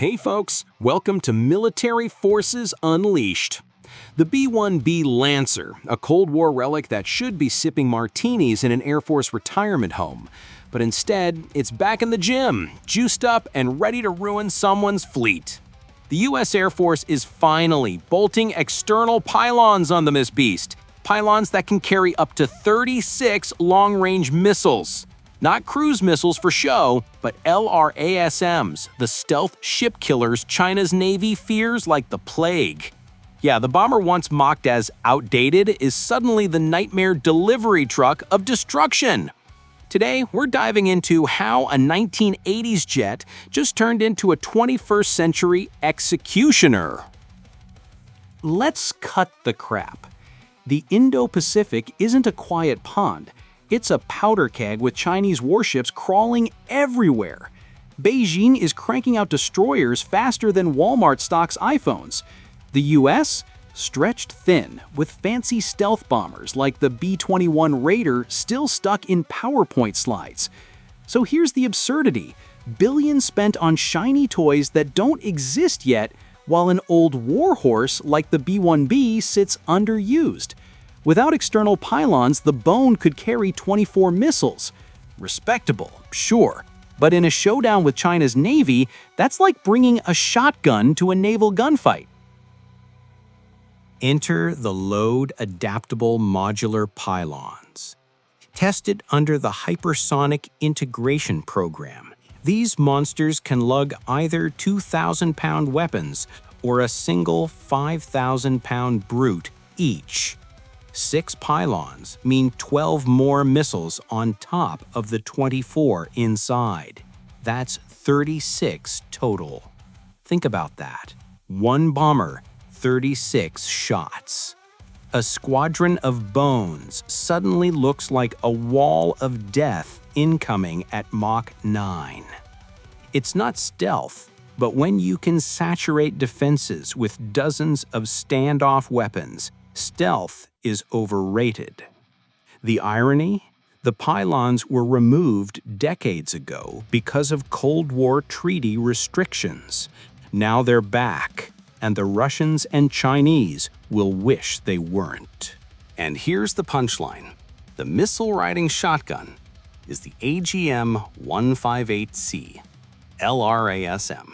Hey folks, welcome to Military Forces Unleashed. The B-1B Lancer, a Cold War relic that should be sipping martinis in an Air Force retirement home. But instead, it's back in the gym, juiced up and ready to ruin someone's fleet. The US Air Force is finally bolting external pylons on this beast. Pylons that can carry up to 36 long-range missiles. Not cruise missiles for show, but LRASMs, the stealth ship killers China's Navy fears like the plague. Yeah, the bomber once mocked as outdated is suddenly the nightmare delivery truck of destruction. Today, we're diving into how a 1980s jet just turned into a 21st century executioner. Let's cut the crap. The Indo-Pacific isn't a quiet pond. It's a powder keg with Chinese warships crawling everywhere. Beijing is cranking out destroyers faster than Walmart stocks iPhones. The US? Stretched thin, with fancy stealth bombers like the B-21 Raider still stuck in PowerPoint slides. So here's the absurdity. Billions spent on shiny toys that don't exist yet, while an old warhorse like the B-1B sits underused. Without external pylons, the bone could carry 24 missiles. Respectable, sure, but in a showdown with China's Navy, that's like bringing a shotgun to a naval gunfight. Enter the load-adaptable modular pylons. Tested under the Hypersonic Integration Program, these monsters can lug either 2,000-pound weapons or a single 5,000-pound brute each. 6 pylons mean 12 more missiles on top of the 24 inside. That's 36 total. Think about that. One bomber, 36 shots. A squadron of bones suddenly looks like a wall of death incoming at Mach 9. It's not stealth, but when you can saturate defenses with dozens of standoff weapons, stealth is overrated. The irony? The pylons were removed decades ago because of Cold War treaty restrictions. Now they're back, and the Russians and Chinese will wish they weren't. And here's the punchline. The missile-riding shotgun is the AGM-158C, LRASM.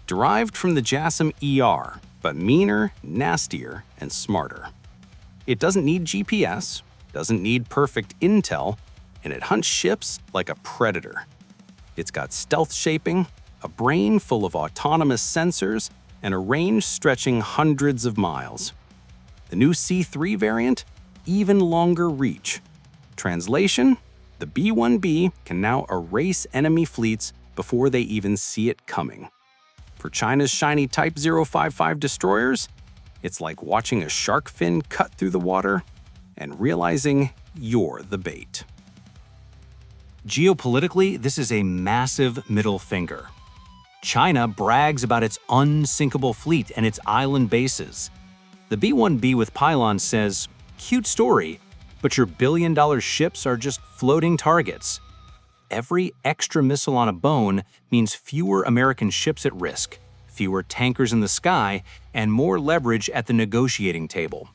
Derived from the JASSM ER, but meaner, nastier, and smarter. It doesn't need GPS, doesn't need perfect intel, and it hunts ships like a predator. It's got stealth shaping, a brain full of autonomous sensors, and a range stretching hundreds of miles. The new C3 variant? Even longer reach. Translation? The B-1B can now erase enemy fleets before they even see it coming. For China's shiny Type 055 destroyers, it's like watching a shark fin cut through the water and realizing you're the bait. Geopolitically, this is a massive middle finger. China brags about its unsinkable fleet and its island bases. The B-1B with pylons says, cute story, but your billion-dollar ships are just floating targets. Every extra missile on a bone means fewer American ships at risk, fewer tankers in the sky, and more leverage at the negotiating table.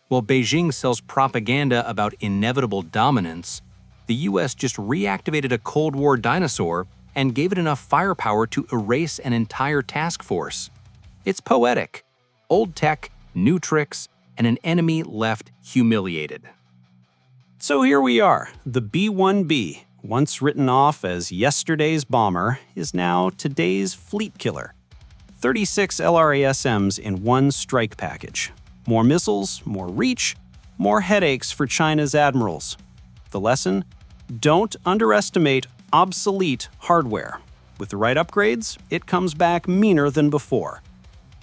While Beijing sells propaganda about inevitable dominance, the US just reactivated a Cold War dinosaur and gave it enough firepower to erase an entire task force. It's poetic. Old tech, new tricks, and an enemy left humiliated. So here we are, the B-1B. Once written off as yesterday's bomber, is now today's fleet killer. 36 LRASMs in one strike package. More missiles, more reach, more headaches for China's admirals. The lesson? Don't underestimate obsolete hardware. With the right upgrades, it comes back meaner than before.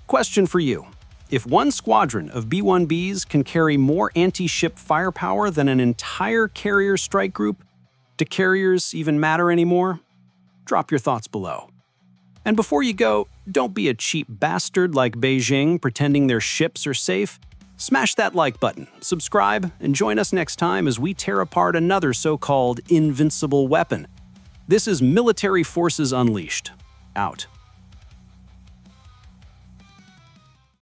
Question for you. If one squadron of B-1Bs can carry more anti-ship firepower than an entire carrier strike group, do carriers even matter anymore? Drop your thoughts below. And before you go, don't be a cheap bastard like Beijing pretending their ships are safe. Smash that like button, subscribe, and join us next time as we tear apart another so-called invincible weapon. This is Military Forces Unleashed. Out.